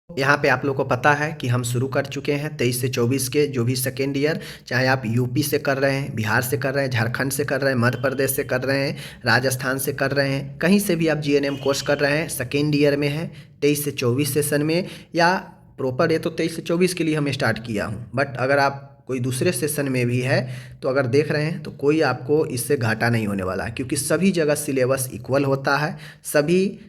यहाँ पे आप लोग को पता है कि हम शुरू कर चुके हैं 23 से 24 के जो भी सेकेंड ईयर, चाहे आप यूपी से कर रहे हैं, बिहार से कर रहे हैं, झारखंड से कर रहे हैं, मध्य प्रदेश से कर रहे हैं, राजस्थान से कर रहे हैं, कहीं से भी आप जीएनएम कोर्स कर रहे हैं, सेकेंड ईयर में है 23 से 24 सेशन में, या प्रॉपर ये तो 23 से 24 के लिए हम स्टार्ट किया हूँ, बट अगर आप कोई दूसरे सेशन में भी है तो अगर देख रहे हैं तो कोई आपको इससे घाटा नहीं होने वाला है, क्योंकि सभी जगह सिलेबस इक्वल होता है। सभी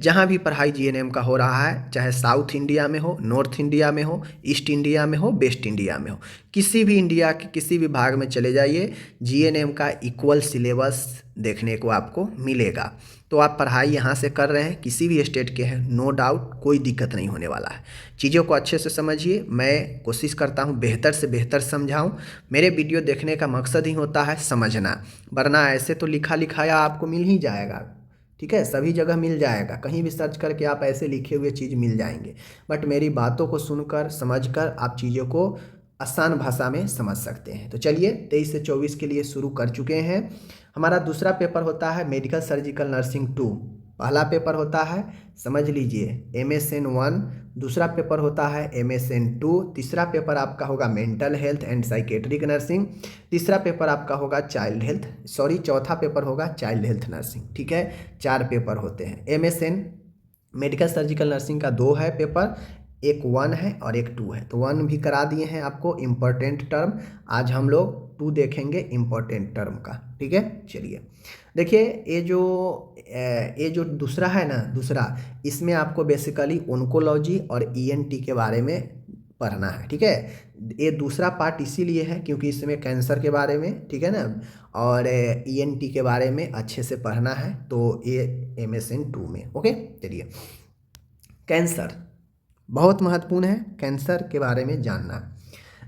जहाँ भी पढ़ाई जीएनएम का हो रहा है, चाहे साउथ इंडिया में हो, नॉर्थ इंडिया में हो, ईस्ट इंडिया में हो, वेस्ट इंडिया में हो, किसी भी इंडिया के किसी भी भाग में चले जाइए, जीएनएम का इक्वल सिलेबस देखने को आपको मिलेगा। तो आप पढ़ाई यहाँ से कर रहे हैं, किसी भी स्टेट के हैं, नो डाउट कोई दिक्कत नहीं होने वाला है। चीज़ों को अच्छे से समझिए, मैं कोशिश करता हूँ बेहतर से बेहतर समझाऊँ। मेरे वीडियो देखने का मकसद ही होता है समझना, वरना ऐसे तो लिखा लिखाया आपको मिल ही जाएगा, ठीक है, सभी जगह मिल जाएगा, कहीं भी सर्च करके आप ऐसे लिखे हुए चीज़ मिल जाएंगे, बट मेरी बातों को सुनकर समझकर आप चीज़ों को आसान भाषा में समझ सकते हैं। तो चलिए 23 से 24 के लिए शुरू कर चुके हैं। हमारा दूसरा पेपर होता है मेडिकल सर्जिकल नर्सिंग 2। पहला पेपर होता है, समझ लीजिए, MSN 1। दूसरा पेपर होता है MSN 2। तीसरा पेपर आपका होगा mental health and psychiatric nursing. तीसरा पेपर आपका होगा चौथा पेपर होगा चाइल्ड हेल्थ नर्सिंग, ठीक है। 4 पेपर होते हैं। MSN मेडिकल सर्जिकल नर्सिंग का 2 है पेपर, एक 1 है और एक 2 है। तो 1 भी करा दिए हैं आपको, इम्पोर्टेंट टर्म। आज हम लोग 2 देखेंगे इम्पोर्टेंट टर्म का, ठीक है। चलिए देखिए, ये जो दूसरा है ना, दूसरा, इसमें आपको बेसिकली ओंकोलॉजी और ENT के बारे में पढ़ना है, ठीक है। ये दूसरा पार्ट इसीलिए है क्योंकि इसमें कैंसर के बारे में, ठीक है ना, और ENT के बारे में अच्छे से पढ़ना है, तो ये MSN 2 में, ओके। चलिए, कैंसर बहुत महत्वपूर्ण है, कैंसर के बारे में जानना।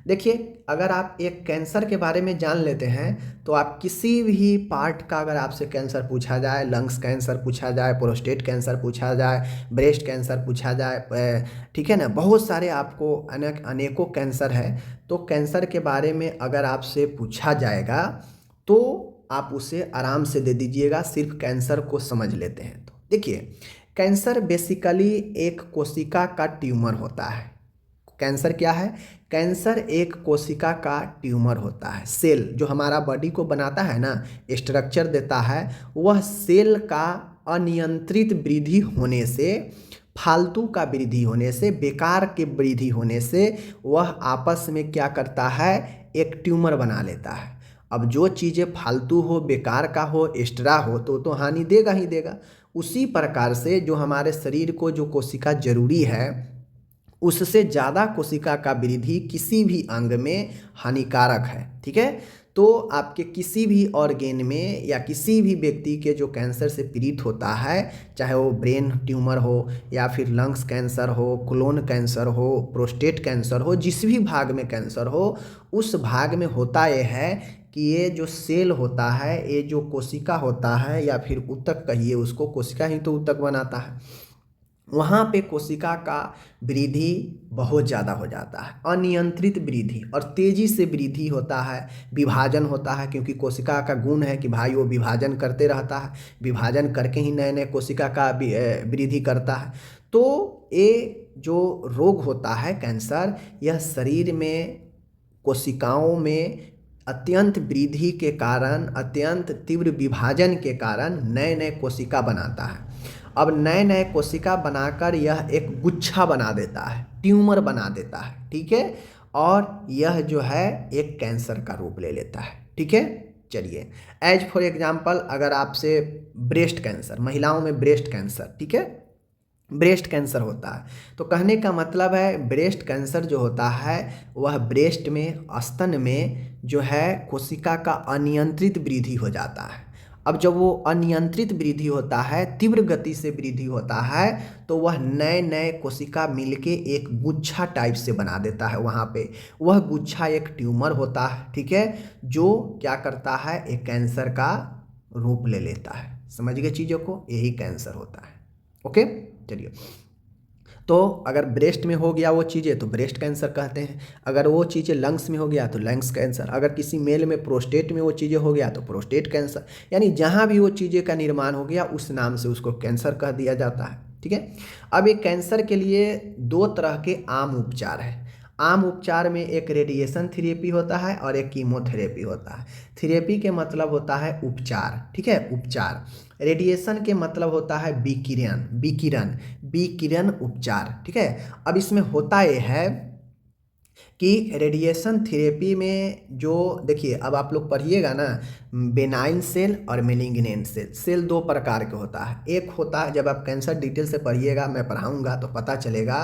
देखिए, अगर आप एक कैंसर के बारे में जान लेते हैं तो आप किसी भी पार्ट का, अगर आपसे कैंसर पूछा जाए, लंग्स कैंसर पूछा जाए, प्रोस्टेट कैंसर पूछा जाए, ब्रेस्ट कैंसर पूछा जाए, ठीक है ना, बहुत सारे आपको अनेकों कैंसर है, तो कैंसर के बारे में अगर आपसे पूछा जाएगा तो आप उसे आराम से दे दीजिएगा, सिर्फ कैंसर को समझ लेते हैं तो। देखिए, कैंसर बेसिकली एक कोशिका का ट्यूमर होता है। कैंसर क्या है? कैंसर एक कोशिका का ट्यूमर होता है। सेल जो हमारा बॉडी को बनाता है ना, स्ट्रक्चर देता है, वह सेल का अनियंत्रित वृद्धि होने से, फालतू का वृद्धि होने से, बेकार के वृद्धि होने से वह आपस में क्या करता है, एक ट्यूमर बना लेता है। अब जो चीज़ें फालतू हो, बेकार का हो, एक्स्ट्रा हो, तो हानि देगा ही देगा। उसी प्रकार से जो हमारे शरीर को जो कोशिका जरूरी है, उससे ज़्यादा कोशिका का वृद्धि किसी भी अंग में हानिकारक है, ठीक है। तो आपके किसी भी ऑर्गेन में या किसी भी व्यक्ति के जो कैंसर से पीड़ित होता है, चाहे वो ब्रेन ट्यूमर हो या फिर लंग्स कैंसर हो, कोलोन कैंसर हो, प्रोस्टेट कैंसर हो, जिस भी भाग में कैंसर हो, उस भाग में होता यह है कि ये जो सेल होता है, ये जो कोशिका होता है, या फिर ऊतक कहिए उसको, कोशिका ही तो ऊतक बनाता है, वहाँ पे कोशिका का वृद्धि बहुत ज़्यादा हो जाता है, अनियंत्रित वृद्धि, और तेज़ी से वृद्धि होता है, विभाजन होता है, क्योंकि कोशिका का गुण है कि भाई वो विभाजन करते रहता है, विभाजन करके ही नए नए कोशिका का वृद्धि करता है। तो ये जो रोग होता है कैंसर, यह शरीर में कोशिकाओं में अत्यंत वृद्धि के कारण, अत्यंत तीव्र विभाजन के कारण नए नए कोशिका बनाता है। अब नए नए कोशिका बनाकर यह एक गुच्छा बना देता है, ट्यूमर बना देता है, ठीक है, और यह जो है एक कैंसर का रूप ले लेता है, ठीक है। चलिए, एज फॉर एग्जांपल, अगर आपसे ब्रेस्ट कैंसर, महिलाओं में ब्रेस्ट कैंसर, ठीक है, ब्रेस्ट कैंसर होता है, तो कहने का मतलब है ब्रेस्ट कैंसर जो होता है वह ब्रेस्ट में, स्तन में जो है कोशिका का अनियंत्रित वृद्धि हो जाता है। अब जब वो अनियंत्रित वृद्धि होता है, तीव्र गति से वृद्धि होता है, तो वह नए नए कोशिका मिलके एक गुच्छा टाइप से बना देता है। वहाँ पे वह गुच्छा एक ट्यूमर होता है, ठीक है, जो क्या करता है, एक कैंसर का रूप ले लेता है। समझ गए चीज़ों को, यही कैंसर होता है, ओके। चलिए, तो अगर ब्रेस्ट में हो गया वो चीज़ें तो ब्रेस्ट कैंसर कहते हैं, अगर वो चीज़ें लंग्स में हो गया तो लंग्स कैंसर, अगर किसी मेल में प्रोस्टेट में वो चीज़ें हो गया तो प्रोस्टेट कैंसर, यानी जहाँ भी वो चीज़ें का निर्माण हो गया उस नाम से उसको कैंसर कह दिया जाता है, ठीक है। अब एक कैंसर के लिए दो तरह के आम उपचार है। आम उपचार में एक रेडिएशन थेरेपी होता है और एक कीमोथेरेपी होता है। थेरेपी के मतलब होता है उपचार, ठीक है, उपचार। रेडिएशन के मतलब होता है विकिरण, विकिरण, विकिरण उपचार, ठीक है। अब इसमें होता यह है कि रेडिएशन थेरेपी में जो देखिए, अब आप लोग पढ़िएगा ना, बेनाइन सेल और मेलिग्नेंट सेल, सेल दो प्रकार के होता है। एक होता है, जब आप कैंसर डिटेल से पढ़िएगा, मैं पढ़ाऊंगा तो पता चलेगा,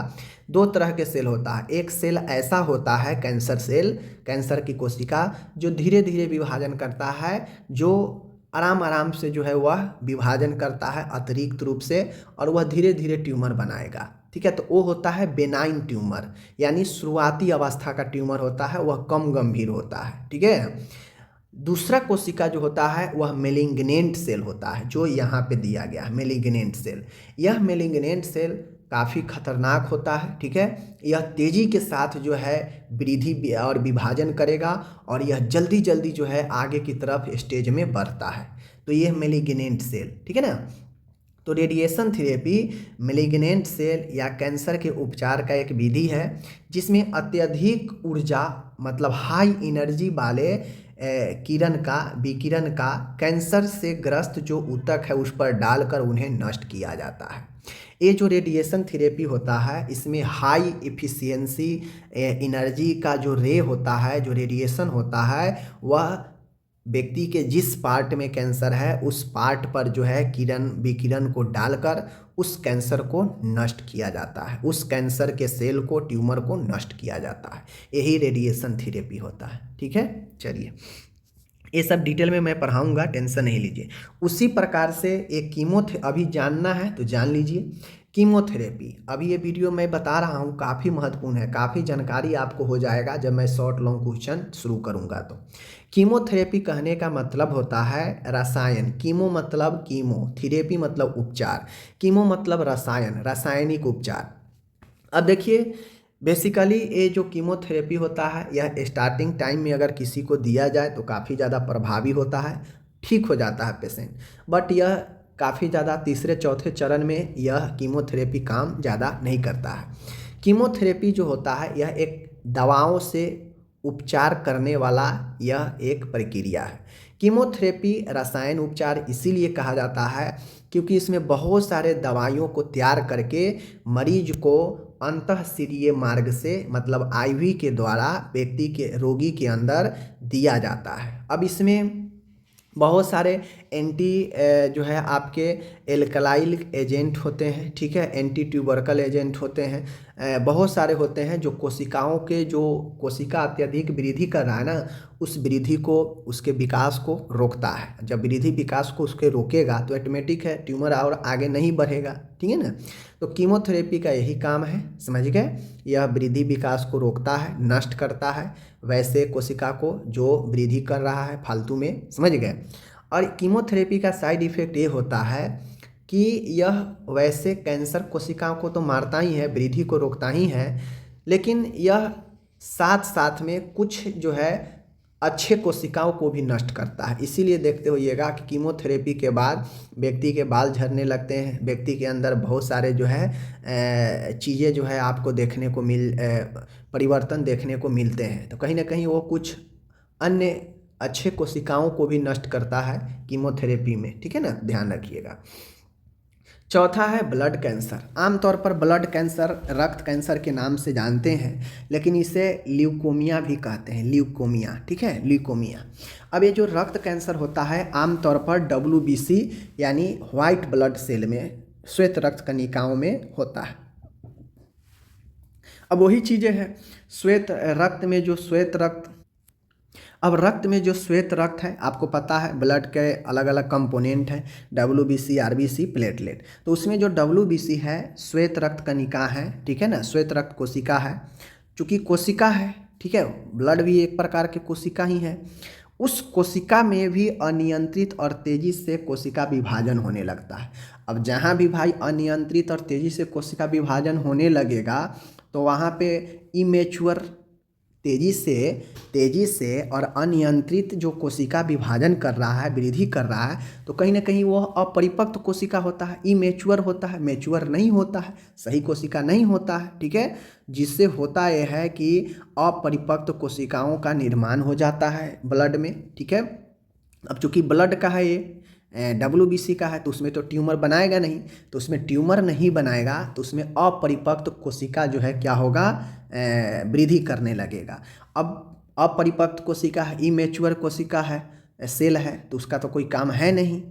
दो तरह के सेल होता है। एक सेल ऐसा होता है कैंसर सेल, कैंसर की कोशिका जो धीरे धीरे विभाजन करता है, जो आराम आराम से जो है वह विभाजन करता है अतिरिक्त रूप से, और वह धीरे धीरे ट्यूमर बनाएगा, ठीक है। तो वो होता है बेनाइन ट्यूमर, यानी शुरुआती अवस्था का ट्यूमर होता है, वह कम गंभीर होता है, ठीक है। दूसरा कोशिका जो होता है वह मेलिग्नेंट सेल होता है, जो यहाँ पे दिया गया है, मेलिग्नेंट सेल। यह मेलिग्नेंट सेल काफ़ी खतरनाक होता है, ठीक है। यह तेज़ी के साथ जो है वृद्धि और विभाजन करेगा, और यह जल्दी जल्दी जो है आगे की तरफ स्टेज में बढ़ता है। तो यह मेलिग्नेंट सेल, ठीक है ना। तो रेडिएशन थेरेपी मेलिग्नेंट सेल या कैंसर के उपचार का एक विधि है, जिसमें अत्यधिक ऊर्जा मतलब हाई एनर्जी वाले किरण का, विकिरण का कैंसर से ग्रस्त जो ऊतक है उस पर डालकर उन्हें नष्ट किया जाता है। ये जो रेडिएशन थेरेपी होता है, इसमें हाई एफिशिएंसी एनर्जी का जो रे होता है, जो रेडिएशन होता है, वह व्यक्ति के जिस पार्ट में कैंसर है उस पार्ट पर जो है किरण, विकिरण को डालकर उस कैंसर को नष्ट किया जाता है, उस कैंसर के सेल को, ट्यूमर को नष्ट किया जाता है। यही रेडिएशन थेरेपी होता है, ठीक है। चलिए, ये सब डिटेल में मैं पढ़ाऊंगा, टेंशन नहीं लीजिए। उसी प्रकार से एक अभी जानना है तो जान लीजिए। कीमोथेरेपी, अभी ये वीडियो मैं बता रहा हूँ काफ़ी महत्वपूर्ण है, काफ़ी जानकारी आपको हो जाएगा जब मैं शॉर्ट लॉन्ग क्वेश्चन शुरू करूँगा। तो कीमोथेरेपी कहने का मतलब होता है रसायन। कीमो मतलब कीमो, थेरेपी मतलब उपचार, कीमो मतलब रसायन, रासायनिक उपचार। अब देखिए, बेसिकली ये जो कीमोथेरेपी होता है, यह स्टार्टिंग टाइम में अगर किसी को दिया जाए तो काफ़ी ज़्यादा प्रभावी होता है, ठीक हो जाता है पेशेंट। बट यह काफ़ी ज़्यादा तीसरे चौथे चरण में यह कीमोथेरेपी काम ज़्यादा नहीं करता है। कीमोथेरेपी जो होता है, यह एक दवाओं से उपचार करने वाला यह एक प्रक्रिया है। कीमोथेरेपी रसायन उपचार इसीलिए कहा जाता है क्योंकि इसमें बहुत सारे दवाइयों को तैयार करके मरीज को अंतःशिरीय मार्ग से, मतलब आईवी के द्वारा व्यक्ति के, रोगी के अंदर दिया जाता है। अब इसमें बहुत सारे एंटी जो है आपके एल्कलाइल एजेंट होते हैं, ठीक है, एंटी ट्यूबरकल एजेंट होते हैं, बहुत सारे होते हैं जो कोशिकाओं के, जो कोशिका अत्यधिक वृद्धि कर रहा है ना, उस वृद्धि को, उसके विकास को रोकता है। जब वृद्धि विकास को उसके रोकेगा तो ऑटोमेटिक है ट्यूमर और आगे नहीं बढ़ेगा, ठीक है ना। तो कीमोथेरेपी का यही काम है, समझ गए। यह वृद्धि विकास को रोकता है, नष्ट करता है वैसे कोशिका को जो वृद्धि कर रहा है फालतू में, समझ गए। और कीमोथेरेपी का साइड इफ़ेक्ट ये होता है कि यह वैसे कैंसर कोशिकाओं को तो मारता ही है, वृद्धि को रोकता ही है, लेकिन यह साथ साथ में कुछ जो है अच्छे कोशिकाओं को भी नष्ट करता है। इसीलिए देखते होइएगा कि कीमोथेरेपी के बाद व्यक्ति के बाल झड़ने लगते हैं, व्यक्ति के अंदर बहुत सारे जो है चीज़ें जो है आपको देखने को परिवर्तन देखने को मिलते हैं। तो कहीं ना कहीं वो कुछ अन्य अच्छे कोशिकाओं को भी नष्ट करता है कीमोथेरेपी में, ठीक है ना, ध्यान रखिएगा। चौथा है ब्लड कैंसर। आमतौर पर ब्लड कैंसर रक्त कैंसर के नाम से जानते हैं, लेकिन इसे ल्यूकोमिया भी कहते हैं, ल्यूकोमिया, ठीक है, ल्यूकोमिया। अब ये जो रक्त कैंसर होता है आमतौर पर WBC यानी व्हाइट ब्लड सेल में, श्वेत रक्त कणिकाओं में होता है। अब वही चीज़ें हैं, श्वेत रक्त में जो श्वेत रक्त, अब रक्त में जो श्वेत रक्त है, आपको पता है ब्लड के अलग अलग कंपोनेंट हैं, WBC, RBC, प्लेटलेट। तो उसमें जो WBC है श्वेत रक्त कणिका है, ठीक है ना, श्वेत रक्त कोशिका है। चूँकि कोशिका है, ठीक है, ब्लड भी एक प्रकार के कोशिका ही है, उस कोशिका में भी अनियंत्रित और तेज़ी से कोशिका विभाजन होने लगता है। अब जहाँ भी भाई अनियंत्रित और तेज़ी से कोशिका विभाजन होने लगेगा तो वहाँ पे इमेच्योर तेजी से और अनियंत्रित जो कोशिका विभाजन कर रहा है, वृद्धि कर रहा है, तो कहीं ना कहीं वह अपरिपक्व कोशिका होता है, इमेच्योर होता है, मैच्योर नहीं होता है, सही कोशिका नहीं होता है। ठीक है, जिससे होता यह है कि अपरिपक्व कोशिकाओं का निर्माण हो जाता है ब्लड में। ठीक है, अब चूंकि ब्लड का है ये, WBC का है, तो उसमें तो ट्यूमर बनाएगा नहीं, तो उसमें ट्यूमर नहीं बनाएगा तो उसमें अपरिपक्व कोशिका जो है क्या होगा, वृद्धि करने लगेगा। अब अपरिपक्व कोशिका है, इमेच्योर कोशिका है, सेल है, तो उसका तो कोई काम है नहीं।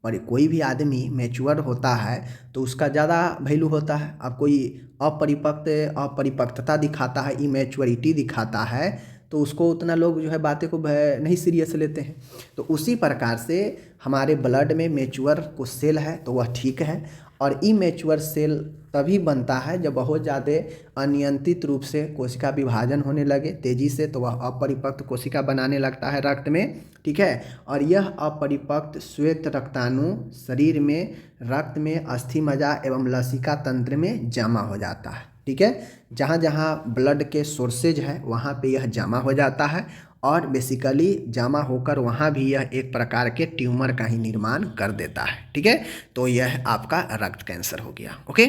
और कोई भी आदमी मैच्योर होता है तो उसका ज़्यादा वैल्यू होता है। अब कोई अपरिपक्वता दिखाता है, इमेच्योरिटी दिखाता है, तो उसको उतना लोग जो है बातें को नहीं सीरियस लेते हैं। तो उसी प्रकार से हमारे ब्लड में मैच्योर को सेल है तो वह ठीक है, और इमेच्योर सेल तभी बनता है जब बहुत ज़्यादा अनियंत्रित रूप से कोशिका विभाजन होने लगे तेज़ी से, तो वह अपरिपक्व कोशिका बनाने लगता है रक्त में। ठीक है, और यह अपरिपक्व श्वेत रक्ताणु शरीर में, रक्त में, अस्थि मज्जा एवं लसिका तंत्र में जमा हो जाता है। ठीक है, जहाँ जहाँ ब्लड के सोर्सेज है वहाँ पे यह जमा हो जाता है, और बेसिकली जमा होकर वहाँ भी यह एक प्रकार के ट्यूमर का ही निर्माण कर देता है। ठीक है, तो यह आपका रक्त कैंसर हो गया। ओके,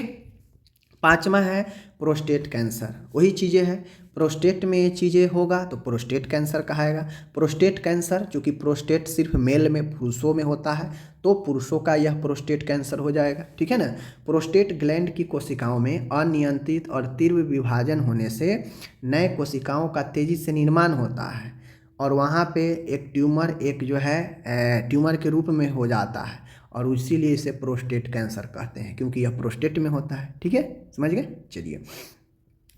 पांचवा है प्रोस्टेट कैंसर। वही चीज़ें हैं, प्रोस्टेट में ये चीज़ें होगा तो प्रोस्टेट कैंसर कहाएगा। प्रोस्टेट कैंसर, चूँकि प्रोस्टेट सिर्फ मेल में, पुरुषों में होता है, तो पुरुषों का यह प्रोस्टेट कैंसर हो जाएगा। ठीक है ना, प्रोस्टेट ग्लैंड की कोशिकाओं में अनियंत्रित और तीव्र विभाजन होने से नए कोशिकाओं का तेज़ी से निर्माण होता है, और वहाँ पे एक ट्यूमर, एक जो है ट्यूमर के रूप में हो जाता है, और इसीलिए इसे प्रोस्टेट कैंसर कहते हैं, क्योंकि यह प्रोस्टेट में होता है। ठीक है, समझ गए। चलिए,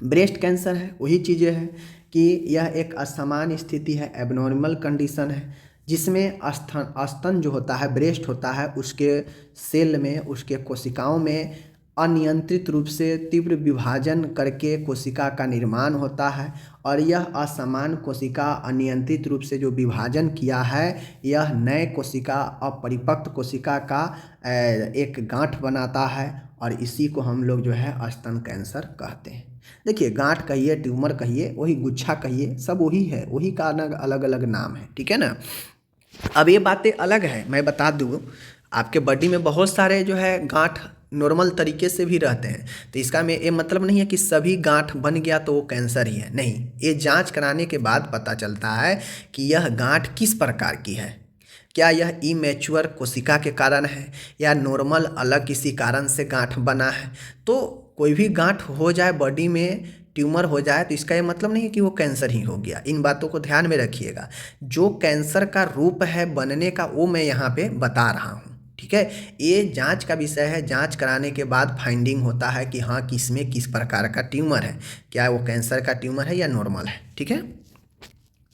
ब्रेस्ट कैंसर है, वही चीज़ें हैं कि यह एक असामान्य स्थिति है, एबनॉर्मल कंडीशन है, जिसमें स्तन जो होता है, ब्रेस्ट होता है, उसके सेल में, उसके कोशिकाओं में अनियंत्रित रूप से तीव्र विभाजन करके कोशिका का निर्माण होता है, और यह असमान कोशिका अनियंत्रित रूप से जो विभाजन किया है, यह नए कोशिका, अपरिपक्व कोशिका का एक गांठ बनाता है, और इसी को हम लोग जो है स्तन कैंसर कहते हैं। देखिए, गांठ कहिए, ट्यूमर कहिए, वही गुच्छा कहिए, सब वही है, वही का अलग अलग नाम है। ठीक है ना, अब ये बातें अलग है, मैं बता दूँ, आपके बॉडी में बहुत सारे जो है गांठ नॉर्मल तरीके से भी रहते हैं, तो इसका में ये मतलब नहीं है कि सभी गांठ बन गया तो वो कैंसर ही है, नहीं। ये जांच कराने के बाद पता चलता है कि यह गांठ किस प्रकार की है, क्या यह इमेच्योर कोशिका के कारण है या नॉर्मल अलग किसी कारण से गांठ बना है। तो कोई भी गांठ हो जाए बॉडी में, ट्यूमर हो जाए, तो इसका ये मतलब नहीं है कि वो कैंसर ही हो गया। इन बातों को ध्यान में रखिएगा। जो कैंसर का रूप है बनने का, वो मैं यहाँ पे बता रहा हूँ। ठीक है, ये जांच का विषय है, जांच कराने के बाद फाइंडिंग होता है कि हाँ किसमें किस प्रकार का ट्यूमर है, क्या वो कैंसर का ट्यूमर है या नॉर्मल है। ठीक है,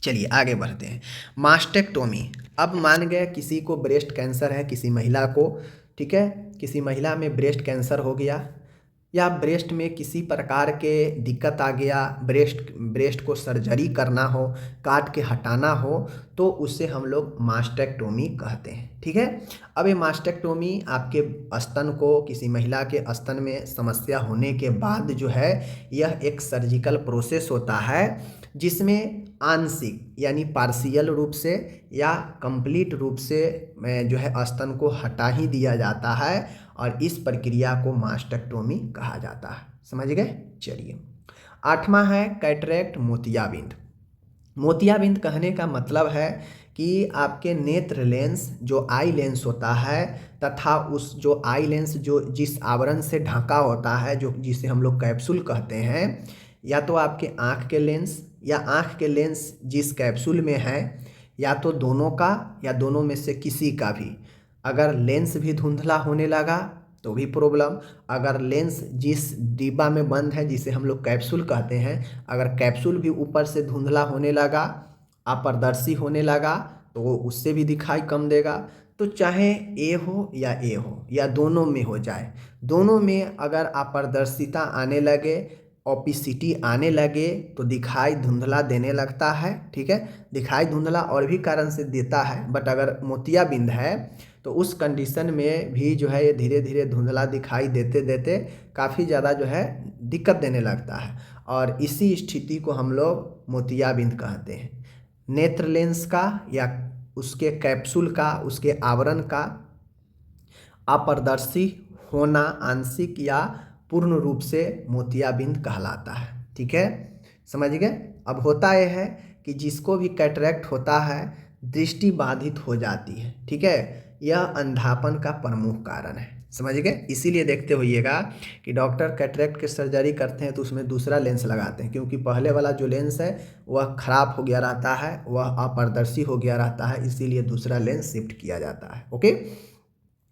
चलिए आगे बढ़ते हैं। मास्टेक्टोमी, अब मान गए किसी को ब्रेस्ट कैंसर है, किसी महिला को, ठीक है, किसी महिला में ब्रेस्ट कैंसर हो गया, या ब्रेस्ट में किसी प्रकार के दिक्कत आ गया, ब्रेस्ट को सर्जरी करना हो, काट के हटाना हो, तो उससे हम लोग मास्टेक्टोमी कहते हैं। ठीक है, अब ये मास्टेक्टोमी आपके स्तन को, किसी महिला के स्तन में समस्या होने के बाद जो है, यह एक सर्जिकल प्रोसेस होता है, जिसमें आंशिक यानी पार्शियल रूप से या कंप्लीट रूप से जो है स्तन को हटा ही दिया जाता है, और इस प्रक्रिया को मास्टेक्टोमी कहा जाता है। समझ गए। चलिए, आठवां है कैटरेक्ट, मोतियाबिंद। मोतियाबिंद कहने का मतलब है कि आपके नेत्र लेंस, जो आई लेंस होता है, तथा उस जो आई लेंस जो जिस आवरण से ढका होता है, जो जिसे हम लोग कैप्सूल कहते हैं, या तो आपके आँख के लेंस या आँख के लेंस जिस कैप्सूल में है, या तो दोनों का या दोनों में से किसी का भी। अगर लेंस भी धुंधला होने लगा तो भी प्रॉब्लम। अगर लेंस जिस डिब्बा में बंद है, जिसे हम लोग कैप्सूल कहते हैं, अगर कैप्सूल भी ऊपर से धुंधला होने लगा, अपारदर्शी होने लगा, तो वो उससे भी दिखाई कम देगा। तो चाहे ए हो या दोनों में हो जाए, दोनों में अगर अपारदर्शिता आने लगे, ओपेसिटी आने लगे, तो दिखाई धुंधला देने लगता है। ठीक है, दिखाई धुंधला और भी कारण से देता है, बट अगर मोतियाबिंद है तो उस कंडीशन में भी जो है ये धीरे धीरे धुंधला दिखाई देते देते काफ़ी ज़्यादा जो है दिक्कत देने लगता है, और इसी स्थिति को हम लोग मोतियाबिंद कहते हैं। नेत्र लेंस का या उसके कैप्सूल का, उसके आवरण का अपारदर्शी होना आंशिक या पूर्ण रूप से मोतियाबिंद कहलाता है। ठीक है, समझ गए। अब होता यह है कि जिसको भी कैटरेक्ट होता है दृष्टि बाधित हो जाती है। ठीक है, यह अंधापन का प्रमुख कारण है, समझ गए। इसीलिए देखते होइएगा कि डॉक्टर कैटरेक्ट की सर्जरी करते हैं तो उसमें दूसरा लेंस लगाते हैं, क्योंकि पहले वाला जो लेंस है वह खराब हो गया रहता है, वह अपारदर्शी हो गया रहता है, इसीलिए दूसरा लेंस शिफ्ट किया जाता है। ओके।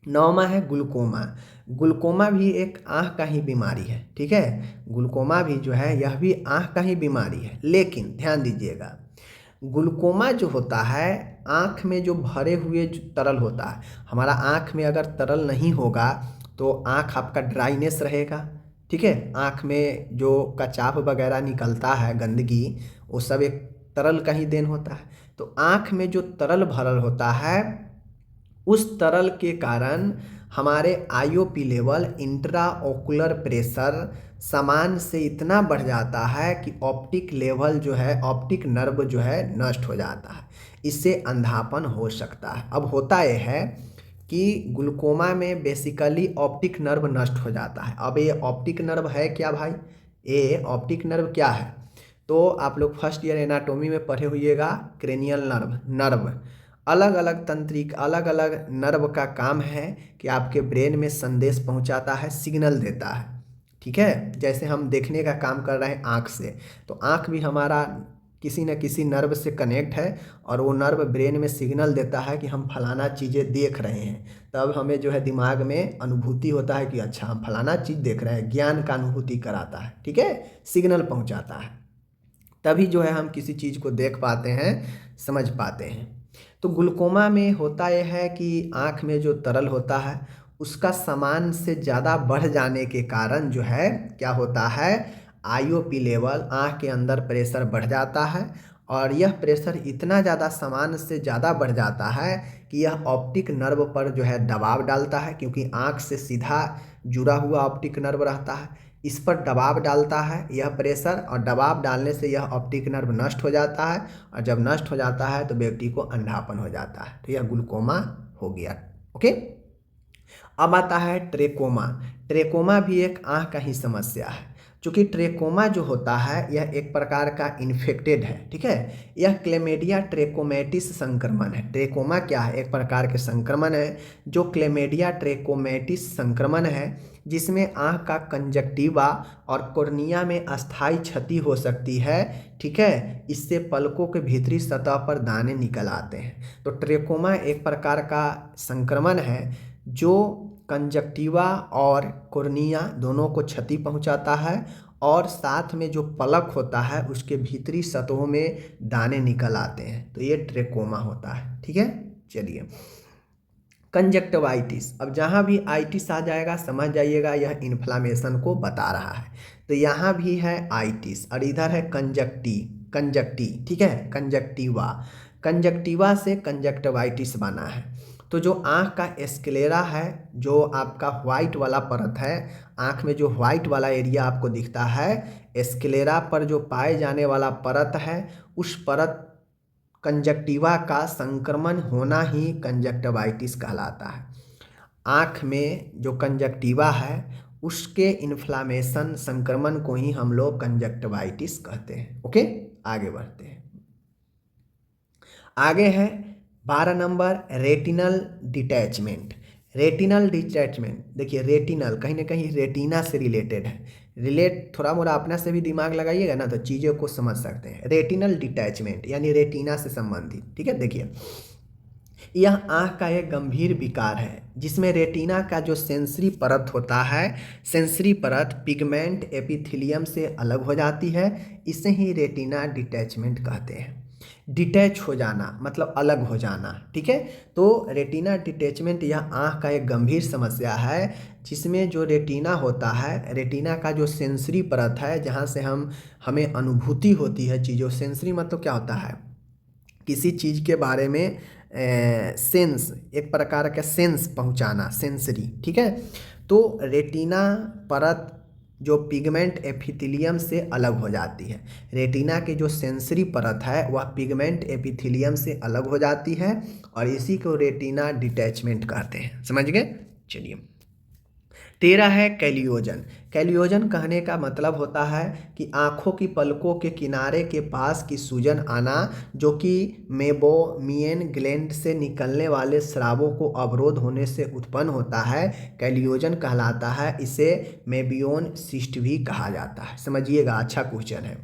9वां है ग्लूकोमा। ग्लूकोमा भी एक आँख का ही बीमारी है। ठीक है, ग्लूकोमा भी जो है यह भी आँख का ही बीमारी है, लेकिन ध्यान दीजिएगा ग्लूकोमा जो होता है आँख में जो भरे हुए जो तरल होता है, हमारा आँख में अगर तरल नहीं होगा तो आँख आपका ड्राइनेस रहेगा। ठीक है, आँख में जो कचाप वगैरह निकलता है गंदगी, वो सब एक तरल का ही देन होता है। तो आँख में जो तरल भरल होता है उस तरल के कारण हमारे IOP level, intra ocular pressure सामान से इतना बढ़ जाता है कि ऑप्टिक लेवल जो है, ऑप्टिक नर्व जो है नष्ट हो जाता है। इससे अंधापन हो सकता है। अब होता यह है कि ग्लूकोमा में बेसिकली ऑप्टिक नर्व नष्ट हो जाता है। अब ये ऑप्टिक नर्व है क्या भाई? ये ऑप्टिक नर्व क्या है? तो आप लोग फर्स्ट ईयर एनाटोमी में पढ़े होइएगा, क्रेनियल नर्व अलग अलग तंत्रिक, अलग अलग नर्व का काम है कि आपके ब्रेन में संदेश पहुंचाता है, सिग्नल देता है। ठीक है, जैसे हम देखने का काम कर रहे हैं आँख से, तो आँख भी हमारा किसी न किसी नर्व से कनेक्ट है और वो नर्व ब्रेन में सिग्नल देता है कि हम फलाना चीज़ें देख रहे हैं। तब हमें जो है दिमाग में अनुभूति होता है कि अच्छा हम फलाना चीज़ देख रहे हैं, ज्ञान का अनुभूति कराता है। ठीक है, सिग्नल पहुंचाता है, तभी जो है हम किसी चीज़ को देख पाते हैं, समझ पाते हैं। तो ग्लूकोमा में होता यह है कि आँख में जो तरल होता है उसका सामान से ज़्यादा बढ़ जाने के कारण जो है क्या होता है, आईओपी लेवल, आँख के अंदर प्रेशर बढ़ जाता है, और यह प्रेशर इतना ज़्यादा सामान से ज़्यादा बढ़ जाता है कि यह ऑप्टिक नर्व पर जो है दबाव डालता है, क्योंकि आँख से सीधा जुड़ा हुआ ऑप्टिक नर्व रहता है, इस पर दबाव डालता है यह प्रेशर, और दबाव डालने से यह ऑप्टिक नर्व नष्ट हो जाता है, और जब नष्ट हो जाता है तो व्यक्ति को अंधापन हो जाता है। तो यह ग्लूकोमा हो गया। ओके। अब आता है ट्रेकोमा। ट्रेकोमा भी एक आँख का ही समस्या है। चूँकि ट्रेकोमा जो होता है यह एक प्रकार का इन्फेक्टेड है। ठीक है, यह क्लेमेडिया ट्रेकोमेटिस संक्रमण है। ट्रेकोमा क्या है? एक प्रकार के संक्रमण है जो क्लेमेडिया ट्रेकोमेटिस संक्रमण है, जिसमें आँख का कंजक्टिवा और कॉर्निया में अस्थायी क्षति हो सकती है। ठीक है, इससे पलकों के भीतरी सतह पर दाने निकल आते हैं। तो ट्रेकोमा एक प्रकार का संक्रमण है जो कंजक्टिवा और कॉर्निया दोनों को क्षति पहुंचाता है, और साथ में जो पलक होता है उसके भीतरी सतहों में दाने निकल आते हैं। तो ये ट्रेकोमा होता है। ठीक है, चलिए कंजक्टिवाइटिस। अब जहाँ भी आइटिस आ जाएगा समझ जाइएगा यह इन्फ्लामेशन को बता रहा है। तो यहाँ भी है आइटिस और इधर है कंजक्टी। ठीक है, कंजक्टिवा से कंजक्टिवाइटिस बना है। तो जो आँख का एस्क्लेरा है, जो आपका व्हाइट वाला परत है, आँख में जो व्हाइट वाला एरिया आपको दिखता है, एस्क्लेरा पर जो पाए जाने वाला परत है, उस परत कंजक्टिवा का संक्रमण होना ही कंजक्टिवाइटिस कहलाता है। आँख में जो कंजक्टिवा है उसके इन्फ्लामेशन, संक्रमण को ही हम लोग कंजक्टिवाइटिस कहते हैं। ओके, आगे बढ़ते हैं। आगे है 12 नंबर रेटिनल डिटैचमेंट। देखिए रेटिनल कहीं ना कहीं रेटिना से रिलेटेड है। थोड़ा मोड़ा अपना से भी दिमाग लगाइएगा ना तो चीज़ों को समझ सकते हैं। रेटिनल डिटैचमेंट यानी रेटिना से संबंधित। ठीक है, देखिए यह आँख का एक गंभीर विकार है जिसमें रेटिना का जो सेंसरी परत होता है, सेंसरी परत पिगमेंट एपिथेलियम से अलग हो जाती है। इसे ही रेटिना डिटैचमेंट कहते हैं। डिटैच हो जाना मतलब अलग हो जाना। ठीक है, तो रेटिना डिटैचमेंट यह आँख का एक गंभीर समस्या है जिसमें जो रेटिना होता है, रेटिना का जो सेंसरी परत है जहाँ से हमें अनुभूति होती है चीज़ों। सेंसरी मतलब क्या होता है? किसी चीज़ के बारे में सेंस, एक प्रकार का सेंस पहुंचाना, सेंसरी, ठीक है। तो रेटिना परत जो पिगमेंट एपिथेलियम से अलग हो जाती है। रेटिना की जो सेंसरी परत है वह पिगमेंट एपिथेलियम से अलग हो जाती है और इसी को रेटिना डिटैचमेंट कहते हैं। समझ गए? चलिए, 13 है कैलियोजन। कैलियोजन कहने का मतलब होता है कि आँखों की पलकों के किनारे के पास की सूजन आना, जो कि मेबोमियन ग्लैंड से निकलने वाले स्रावों को अवरोध होने से उत्पन्न होता है, कैलियोजन कहलाता है। इसे मेबियोन सिस्ट भी कहा जाता है। समझिएगा, अच्छा क्वेश्चन है।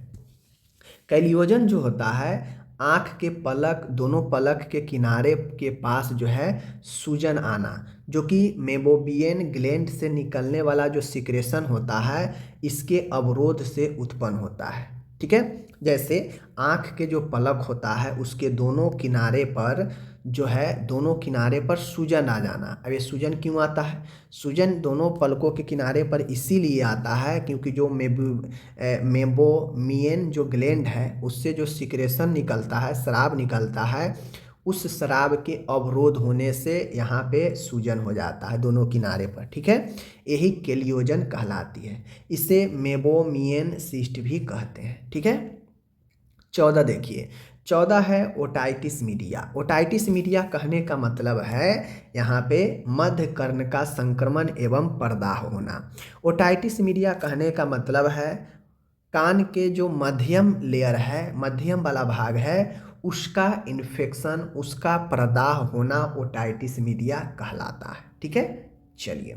कैलियोजन जो होता है, आँख के पलक, दोनों पलक के किनारे के पास जो है सूजन आना, जो कि मेबोबियन ग्लैंड से निकलने वाला जो सिक्रेशन होता है इसके अवरोध से उत्पन्न होता है। ठीक है, जैसे आँख के जो पलक होता है उसके दोनों किनारे पर जो है, दोनों किनारे पर सूजन आ जाना। अब ये सूजन क्यों आता है? सूजन दोनों पलकों के किनारे पर इसीलिए आता है क्योंकि जो मेबोमियन जो ग्लैंड है उससे जो सिक्रेशन निकलता है, स्राव निकलता है, उस स्राव के अवरोध होने से यहाँ पे सूजन हो जाता है दोनों किनारे पर। ठीक है, यही कैलियोजन कहलाती है। इसे मेबोमियन सिस्ट भी कहते हैं। ठीक है, 14 देखिए, 14 है ओटाइटिस मीडिया। ओटाइटिस मीडिया कहने का मतलब है यहाँ पे मध्य कर्ण का संक्रमण एवं प्रदाह होना। ओटाइटिस मीडिया कहने का मतलब है कान के जो मध्यम लेयर है, मध्यम वाला भाग है, उसका इन्फेक्शन, उसका प्रदाह होना ओटाइटिस मीडिया कहलाता है। ठीक है, चलिए,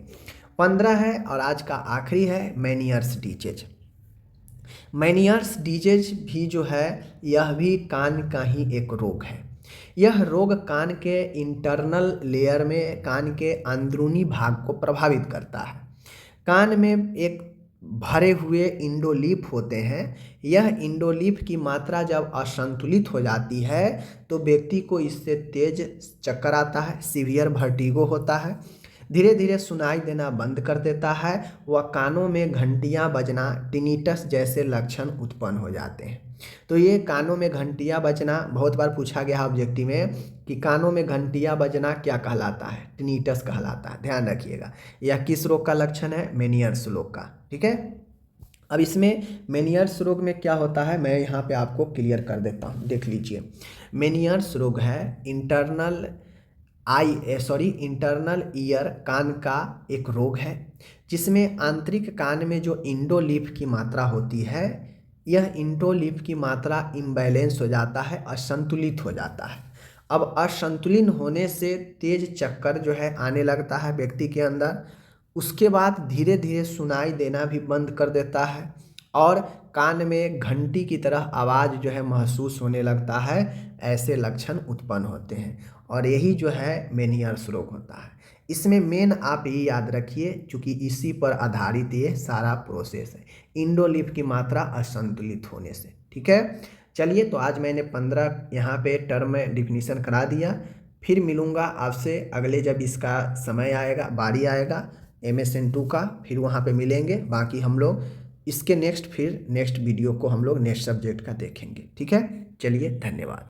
15 है और आज का आखिरी है मेनियर्स डिजीज। मेनियर्स डिजीज भी जो है यह भी कान का ही एक रोग है। यह रोग कान के इंटरनल लेयर में, कान के अंदरूनी भाग को प्रभावित करता है। कान में एक भरे हुए इंडोलिफ होते हैं। यह इंडोलिफ की मात्रा जब असंतुलित हो जाती है तो व्यक्ति को इससे तेज चक्कर आता है, सीवियर वर्टिगो होता है, धीरे धीरे सुनाई देना बंद कर देता है, वह कानों में घंटियां बजना, टिनिटस जैसे लक्षण उत्पन्न हो जाते हैं। तो ये कानों में घंटियां बजना बहुत बार पूछा गया ऑब्जेक्टिव में कि कानों में घंटियां बजना क्या कहलाता है? टिनिटस कहलाता है। ध्यान रखिएगा, यह किस रोग का लक्षण है? मेनियर्स रोग का। ठीक है, अब इसमें मेनियर्स रोग में क्या होता है मैं यहाँ पे आपको क्लियर कर देता हूँ, देख लीजिए। मेनियर्स रोग है इंटरनल ईयर, कान का एक रोग है जिसमें आंतरिक कान में जो इंडोलिफ की मात्रा होती है, यह इंडोलिफ की मात्रा इम्बैलेंस हो जाता है, असंतुलित हो जाता है। अब असंतुलित होने से तेज चक्कर जो है आने लगता है व्यक्ति के अंदर। उसके बाद धीरे धीरे सुनाई देना भी बंद कर देता है और कान में घंटी की तरह आवाज़ जो है महसूस होने लगता है। ऐसे लक्षण उत्पन्न होते हैं और यही जो है मेनियर्स रोग होता है। इसमें मेन आप ये याद रखिए, चूँकि इसी पर आधारित ये सारा प्रोसेस है, इंडोलिफ की मात्रा असंतुलित होने से। ठीक है, चलिए, तो आज मैंने 15 यहाँ पे टर्म डिफिनीशन करा दिया। फिर मिलूँगा आपसे अगले, जब इसका समय आएगा, बारी आएगा MSN2 का, फिर वहाँ पे मिलेंगे। बाकी हम लोग इसके नेक्स्ट वीडियो को हम लोग नेक्स्ट सब्जेक्ट का देखेंगे। ठीक है, चलिए, धन्यवाद।